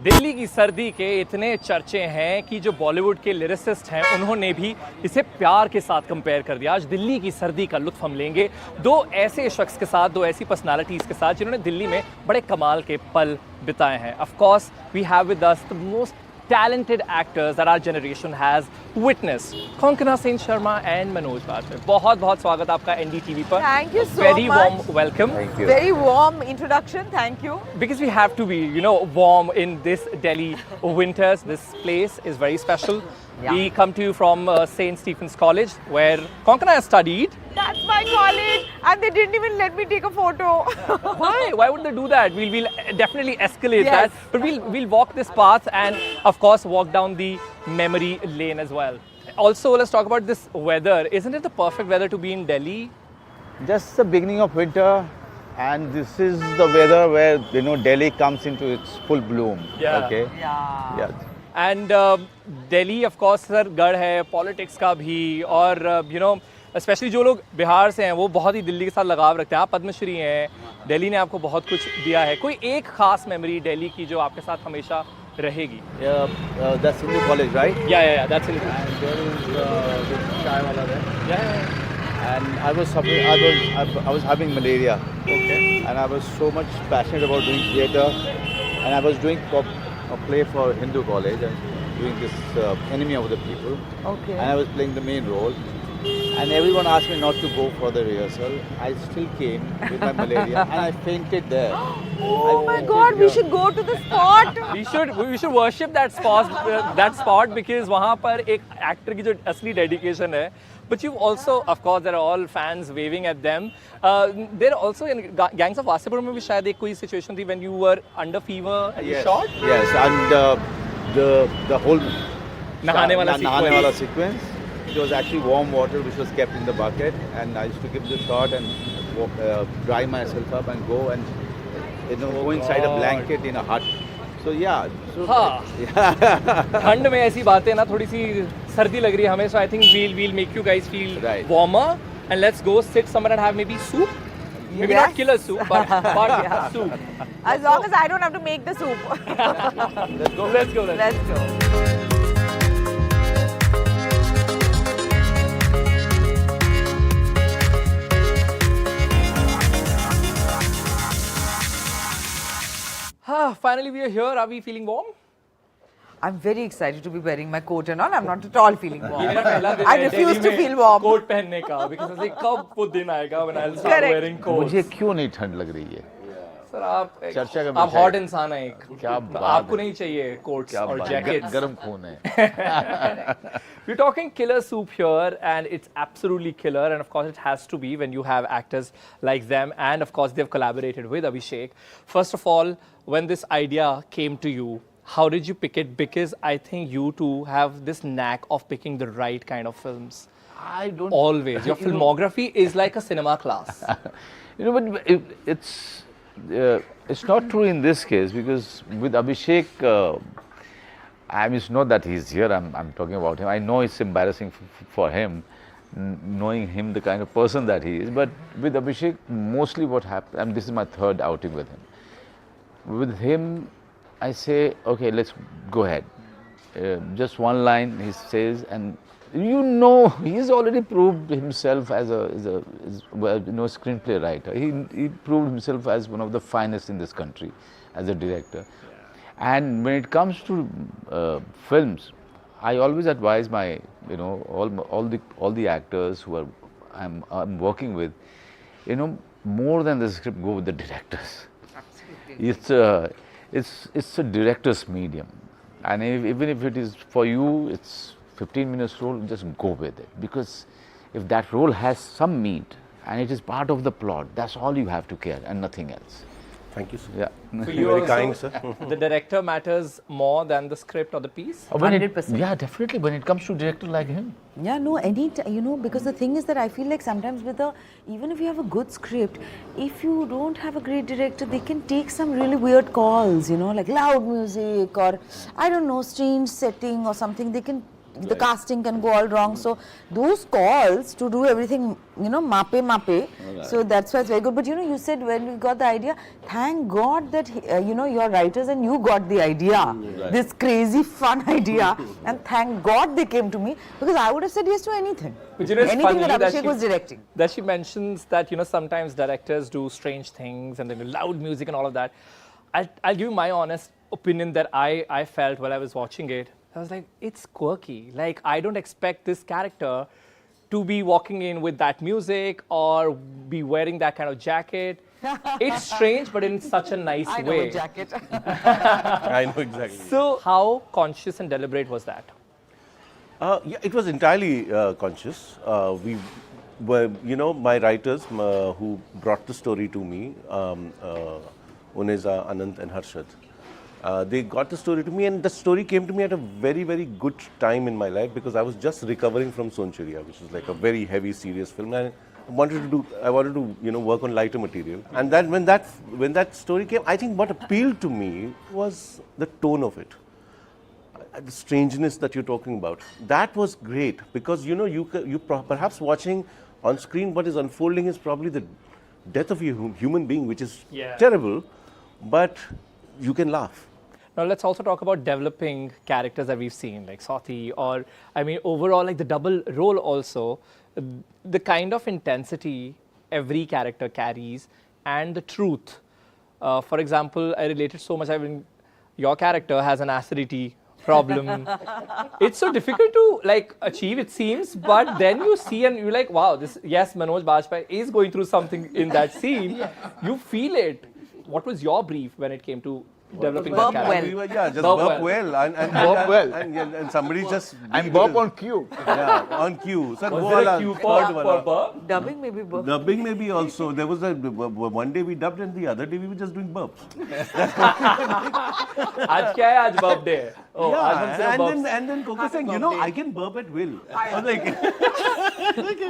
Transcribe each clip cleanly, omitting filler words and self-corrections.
दिल्ली की सर्दी के इतने चर्चे हैं कि जो बॉलीवुड के लिरिसिस्ट हैं उन्होंने भी इसे प्यार के साथ कंपेयर कर दिया। आज दिल्ली की सर्दी का लुत्फ हम लेंगे दो ऐसे शख्स के साथ, दो ऐसी पर्सनालिटीज़ के साथ जिन्होंने दिल्ली में बड़े कमाल के पल बिताए हैं। Of course we have with us the most talented actors that our generation has witnessed. Konkana Sharma and Manoj Bajpayee. बहुत स्वागत आपका NDTV पर. Thank you so Very much. warm welcome. Thank you. Very warm introduction. Thank you. Because we have to be, warm in this Delhi winters. This place is very special. Yeah. We come to you from St. Stephen's College, where Konkana has studied. That's my college, and they didn't even let me take a photo. Why? Why would they do that? We'll definitely escalate Yes. that. But we'll walk this path and, of course, walk down the memory lane as well. Also, let's talk about this weather. Isn't it the perfect weather to be in Delhi? Just the beginning of winter, and this is the weather where Delhi comes into its full bloom. Yeah. Okay. Yeah. And Delhi, of course, sir गढ़ है politics का भी, और specially जो लोग बिहार से हैं वो बहुत ही दिल्ली के साथ लगाव रखते हैं। आप पद्मश्री हैं, दिल्ली ने आपको बहुत कुछ दिया है। कोई एक खास मेमोरी दिल्ली की जो आपके साथ हमेशा रहेगी? That's in the college, right? Yeah, that's it. And there is this chai wala there. Yeah. And I was suffering. I was having malaria. Okay. And I was so much passionate about doing theatre, and I was doing a play for Hindu college and doing this enemy of the people. Okay. And I was playing the main role. And everyone asked me not to go for the rehearsal. I still came with my malaria and I fainted there. Oh my God! We should go to the spot. We should worship that spot because वहाँ पर एक actor की जो असली dedication है. But you also, of course, there are all fans waving at them. There are also in Gangs of Wasipur में भी शायद एक कोई situation थी when you were under fever and you shot. Yes, and the whole नहाने वाला sequence. It was actually warm water which was kept in the bucket, and I used to give the shot and dry myself up and go and go inside a blanket in a hut. So yeah. So हाँ. ठंड में ऐसी बातें ना थोड़ी सी सर्दी लग रही है हमें, so I think we'll make you guys feel warmer and let's go sit somewhere and have maybe soup. Maybe not killer soup, but soup. As long as I don't have to make the soup. Let's go. Let's go. Finally, we are here. Are we feeling warm? I'm very excited to be wearing my coat and all. I'm not at all feeling warm. ये मेरा पहला दिन I है refuse Delhi to में feel warm. Coat पहनने का, because ऐसे कब वो दिन आएगा when I'll start Correct. wearing coats. मुझे क्यों नहीं ठंड लग रही है? सर आप चर्चा का आप विषय हॉट इंसान हैं एक, क्या तो बात आपको है। नहीं चाहिए कोट्स क्या और बात, जैकेट्स। गरम खून है। We're talking killer soup here, and it's absolutely killer, and of course it has to be when you have actors like them, and of course they've collaborated with Abhishek. First of all, when this idea came to you, how did you pick it? Because I think you two have this knack of picking the right kind of films. I don't Always. Your filmography is like a cinema class. but it's not true in this case, because with Abhishek, I mean, it's not that he's here, I'm talking about him. I know it's embarrassing for him, knowing him, the kind of person that he is. But with Abhishek, mostly what happened, and this is my third outing with him. With him, I say, okay, let's go ahead. Just one line he says, and he's already proved himself as a screenplay writer. He proved himself as one of the finest in this country as a director. And when it comes to films, I always advise my all the actors who I'm working with, more than the script, go with the directors. Absolutely. It's a director's medium, and even if it is for you, it's 15 minutes role, just go with it, because if that role has some meat and it is part of the plot, that's all you have to care and nothing else. Thank you, sir. Yeah. For you Very also, kind, sir. The director matters more than the script or the piece? 100%. Yeah, definitely. When it comes to director like him. Yeah, no, because the thing is that I feel like sometimes even if you have a good script, if you don't have a great director, they can take some really weird calls, like loud music or, I don't know, strange setting or something. They can the casting can go all wrong. So those calls to do everything, mape. So that's why it's very good. But you said when we got the idea, thank God that you're writers and you got the idea, this crazy fun idea, and thank God they came to me, because I would have said yes to anything. But it's anything funny that Abhishek was directing. That she mentions that sometimes directors do strange things and then loud music and all of that. I'll give you my honest opinion that I felt while I was watching it. I was like, it's quirky. Like, I don't expect this character to be walking in with that music or be wearing that kind of jacket. It's strange, but in such a nice way. I know a jacket. I know exactly. So, how conscious and deliberate was that? Yeah, it was entirely conscious. We were, my writers who brought the story to me, Uneza, Anant and Harshad, they got the story to me, and the story came to me at a very, very good time in my life, because I was just recovering from Sonchiriya, which was like a very heavy, serious film. And I wanted to work on lighter material. And then when that story came, I think what appealed to me was the tone of it. The strangeness that you're talking about. That was great, because you perhaps watching on screen what is unfolding is probably the death of a human being, which is terrible, but you can laugh. Now let's also talk about developing characters that we've seen, like Swati, or overall, like the double role also, the kind of intensity every character carries and the truth. For example, I related so much. Your character has an acidity problem. It's so difficult to achieve, it seems, but then you see and you're like, wow, Manoj Bajpayee is going through something in that scene. You feel it. What was your brief when it came to developing that character? Burp well. And somebody just... And burp on cue. Yeah, on cue. Was there a cue for burp? Dubbing maybe burp. Dubbing maybe also. There was one day we dubbed and the other day we were just doing burps. Aaj kya hai? Aaj burp day. Oh, and then Coco saying, I can burp at will. I was like...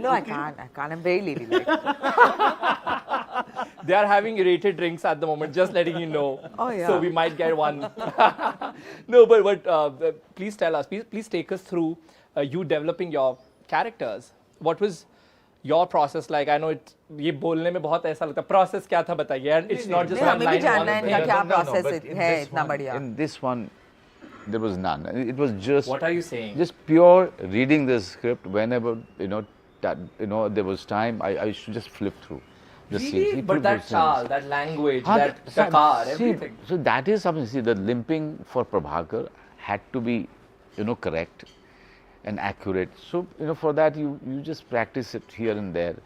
No, I can't. I'm very ladylike. They are having rated drinks at the moment, just letting you know. Oh, yeah. So we might get one. No, but please tell us, please take us through you developing your characters. What was your process like? I know ये बोलने में बहुत ऐसा लगता है. Process क्या था बताइए? And it's not just one line. In this one, there was none. It was just... What are you saying? Just pure reading the script. Whenever there was time, I used to just flip through the scenes. But that chal, that language, that car, everything. So that is something. See, the limping for Prabhakar had to be, correct and accurate. So for that you just practice it here and there.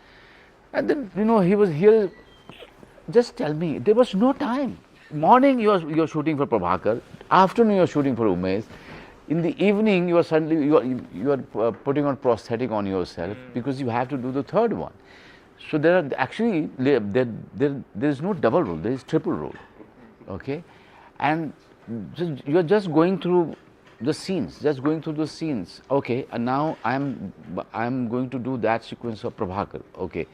And then he was here. Just tell me, there was no time. Morning you're shooting for Prabhakar. Afternoon you're shooting for Umesh. In the evening you are putting on prosthetic on yourself because you have to do the third one. So there are actually there is no double role, there is triple role. Okay, and you are just going through the scenes, Okay, and now I'm going to do that sequence of Prabhakar. Okay,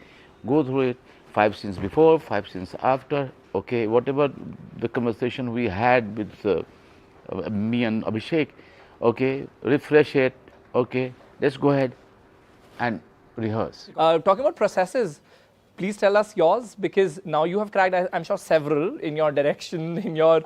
go through it. 5 scenes before, 5 scenes after. Okay, whatever the conversation we had with me and Abhishek. Okay, refresh it. Okay, let's go ahead and rehearse. Talking about processes, please tell us yours, because now you have cracked, I'm sure, several in your direction, in your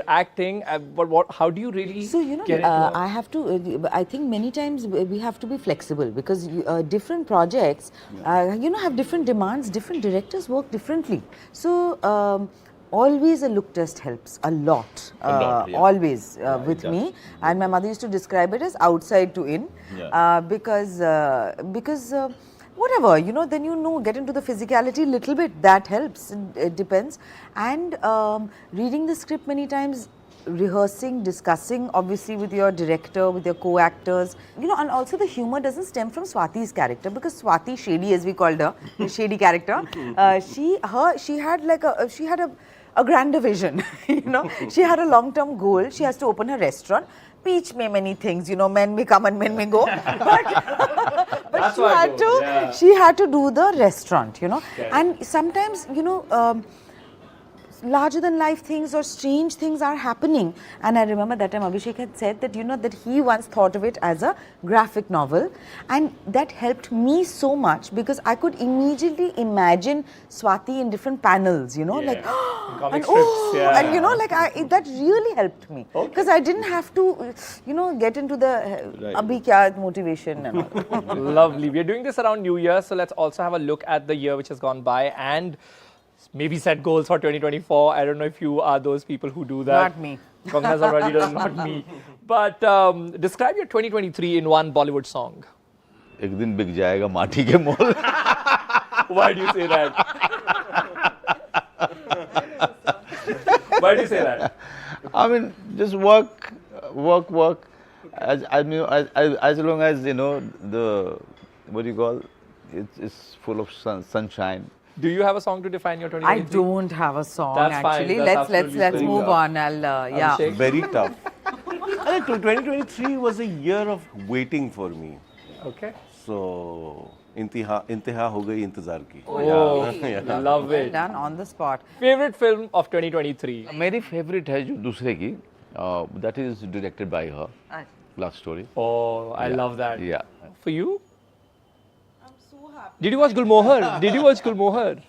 acting. But how do you really get into I have to. I think many times we have to be flexible, because different projects, have different demands. Different directors work differently. So. Always a look test helps a lot, always with me, and my mother used to describe it as outside to in, because whatever, then get into the physicality a little bit, that helps, it depends, and reading the script many times, rehearsing, discussing obviously with your director, with your co-actors, and also the humor doesn't stem from Swati's character, because Swati, Shady as we called her, the shady character, she had a grander vision, she had a long-term goal. She has to open her restaurant. Peach may many things, men may come and men may go, but she had to do the restaurant, and sometimes, larger than life things or strange things are happening. And I remember that time Abhishek had said that, you know, that he once thought of it as a graphic novel, and that helped me so much because I could immediately imagine Swati in different panels, you know, like comic and, strips, yeah. and you know, like that really helped me because I didn't have to, you know, get into the abhi kya motivation and all. Lovely. We are doing this around New Year, so let's also have a look at the year which has gone by and maybe set goals for 2024. I don't know if you are those people who do that. Not me. Kongana's already done, not me. But describe your 2023 in one Bollywood song. एक दिन बिक जाएगा माटी के मोल. Why do you say that? Why do you say that? I mean, just work. As long as, you know, the, what do you call, it's full of sunshine. Do you have a song to define your 2023? I don't have a song That's fine. actually. That's Let's absolutely move fine. on. I'll yeah. Abhishek? Very tough. I think 2023 was a year of waiting for me. Okay. So, इंतहा हो गई इंतजार की. Oh, love it. Done on the spot. Favorite film of 2023? मेरी favorite है जो दूसरे की, that is directed by her. Love Story. Oh, I love that. Yeah. For you? I'm so happy. Did you watch Gulmohar?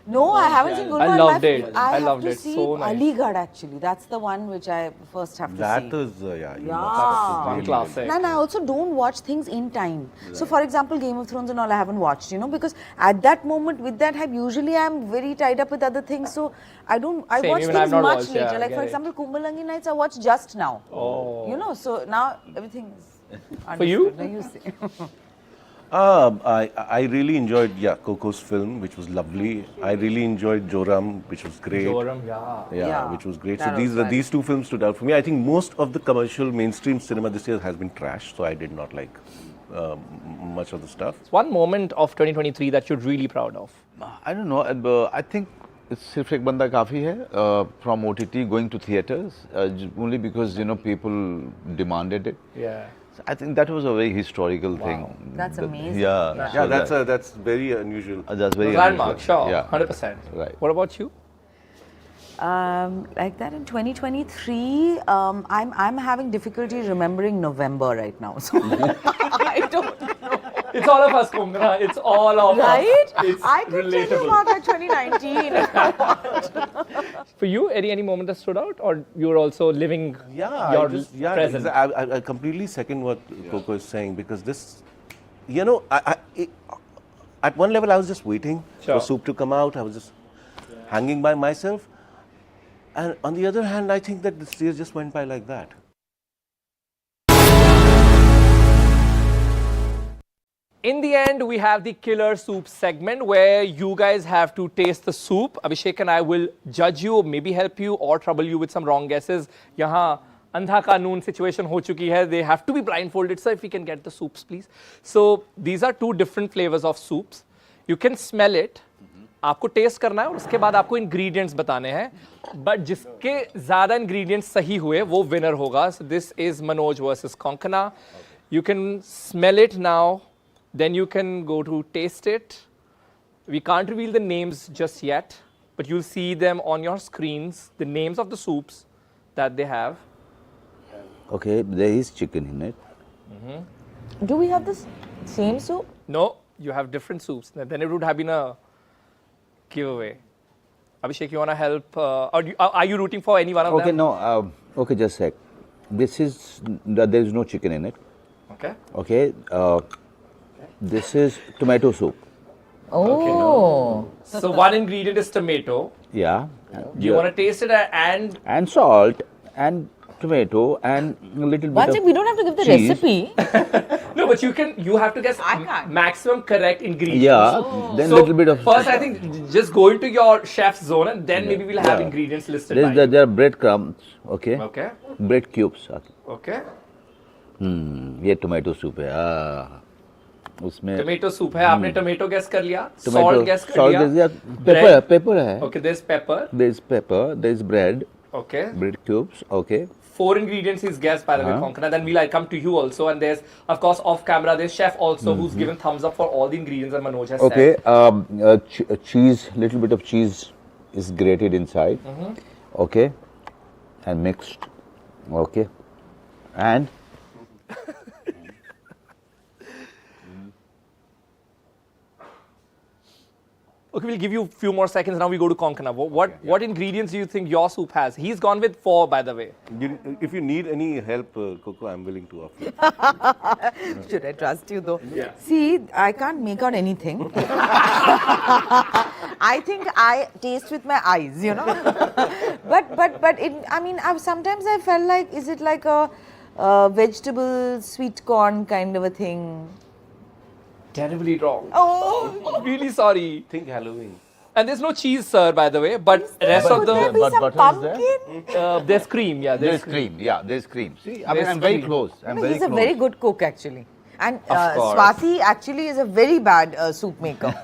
No, I haven't seen Gulmohar. I loved it. I have loved to it. see So nice. Aligarh actually. That's the one which I first have to That see. is, you Yeah. must One really classic. And I also don't watch things in time. So, for example, Game of Thrones and all I haven't watched, you know, because at that moment with that hype, usually I'm very tied up with other things. So, I Same, watch even things I've not much watched, later. yeah, Like, get for it. example, Kumbalangi Nights I watched just now. Oh. You know, so now everything is For you? understood. Now you see. I really enjoyed Coco's film, which was lovely. I really enjoyed Joram, which was great. Joram, yeah. Yeah, Which was great. that So was these two films stood out for me. I think most of the commercial mainstream cinema this year has been trash, so I did not like much of the stuff. One moment of 2023 that you're really proud of? I don't know. I think it's सिर्फ एक बंदा काफी है from OTT going to theaters only because, you know, people demanded it. Yeah. So I think that was a very historical thing. That's amazing. Yeah. Yeah, so that's very unusual. that's very Landmark, unusual. sure. Yeah. 100%. Right. What about you? Like that in 2023, I'm having difficulty remembering November right now. So I don't know. It's all of us, Kongana. It's all of Right? us. It's I could tell you relatable. about like 2019. if I want. For you, any moment that stood out, or you're also living your present? I completely second what Coco is saying because this, you know, at one level I was just waiting Sure. for Soup to come out. I was just hanging by myself, and on the other hand, I think that this year just went by like that. In the end, we have the killer soup segment where you guys have to taste the soup. Abhishek and I will judge you, maybe help you or trouble you with some wrong guesses. Yahan andha kanoon situation ho chuki hai. They have to be blindfolded. So if we can get the soups, please. So these are two different flavors of soups. You can smell it. आपको test करना है और उसके बाद आपको ingredients बताने हैं. But जिसके ज्यादा इंग्रेडिएंट्स सही हुए वो विनर होगा. So this is Manoj versus Konkana. You can smell it now. Then you can go to taste it. We can't reveal the names just yet, but you'll see them on your screens, the names of the soups that they have. Okay, there is chicken in it. Do we have this same soup? No, you have different soups. Then it would have been a giveaway. Abhishek, you want to help? Are you rooting for any one of Okay, them? no. Okay, just a sec. This is there is no chicken in it. Okay. Okay. This is tomato soup. Oh. So one ingredient is tomato. Yeah. Do you want to taste it and salt and tomato and a little bit One of thing, we don't have to give the cheese. recipe. no, but you have to guess I can't. maximum correct ingredients. Yeah. Then So little bit of first, I think just go into your chef's zone and then maybe we'll have Yeah. ingredients listed. by you. there are breadcrumbs. Okay. Okay. Bread cubes. Okay. ये tomato soup है. उसमें tomato soup है. आपने tomato gas कर लिया. tomato salt gas कर salt लिया. is there. Bread. Pepper है. Okay, there's pepper. There is pepper. There is bread. Okay. Bread cubes. Okay. 4 ingredients is guessed by the way, Konkana. Then we'll come to you also. And there's, of course, off camera, there's chef also who's given thumbs up for all the ingredients that Manoj has Okay. said. Cheese. Little bit of cheese. is grated inside, okay, and mixed, okay, and Okay, we'll give you a few more seconds. Now we go to Konkana. What ingredients do you think your soup has? He's gone with 4, by the way. If you need any help, Coco, I'm willing to offer. Should I trust you though? Yeah. See, I can't make out anything. I think I taste with my eyes, you know. but I mean, sometimes I felt like, is it like a vegetable sweet corn kind of a thing? Terribly wrong. Oh, Really sorry. Think Halloween. And there's no cheese, sir, by the way. But rest of could there the be some butter is there? pumpkin? there's cream. Yeah, there's cream. Yeah, there's cream. See, I mean, There's I'm very cream. close. I'm No, very he's a close. very good cook actually. And Of course. Swati actually is a very bad soup maker.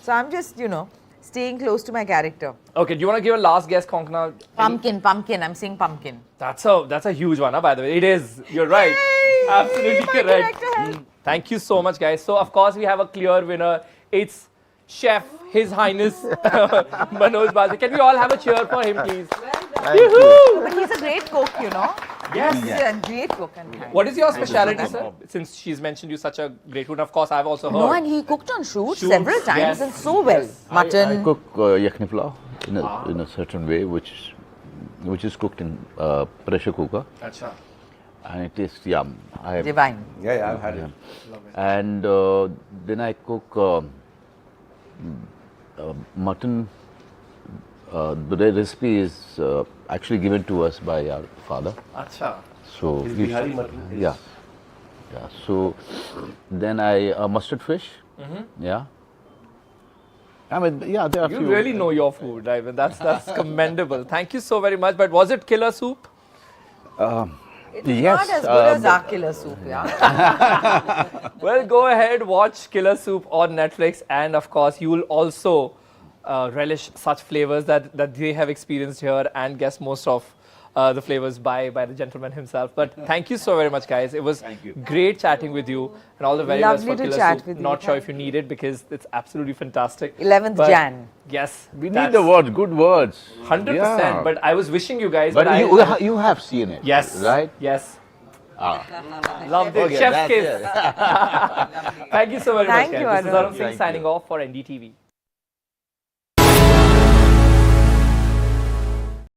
So I'm just, you know, staying close to my character. Okay, do you want to give a last guess, Konkana? Pumpkin. I'm saying pumpkin. That's a huge one, by the way. It is. You're right. Yay! Absolutely My correct. director helped. Thank you so much, guys. So, of course, we have a clear winner. It's Chef, His Highness Manoj Bajpayee. Can we all have a cheer for him, please? But he's a great cook, you know. Yes. He's a great cook. And What is your speciality, sir? Since she's mentioned you such a great food, of course, I've also heard. No, and he cooked on shoot Shoots, several times yes. and so well. Mutton. I cook yakhni pulao in a certain way, which is cooked in pressure cooker, Acha. and it tastes yum. Divine. Yeah, I've had it. And then I cook mutton. The recipe is actually given to us by our father. Acha. So Is Bihari mutton? yeah. So then I mustard fish. Yeah. I mean, yeah, there are You few. really know your food, right? And that's commendable. Thank you so very much. But was it killer soup? It's Yes, not as good as our killer soup, yeah. Well, go ahead, watch Killer Soup on Netflix, and of course, you will also relish such flavors that they have experienced here, and guess most of the flavors by the gentleman himself. But thank you so very much, guys. It was great chatting with you, and all the very best Lovely for to Killer chat Soup. with you. Not sure Thank if you need it because it's absolutely fantastic. 11th But Jan. Yes, We need the words, good words. 100%. Yeah. But I was wishing you guys. But I, you have seen it. yes, Right? Yes. Ah. Loved it. Okay, Chef's that's kiss. it. Thank you so very Thank much, you, guys. This is Arun. Arun Singh Thank signing you. off for NDTV.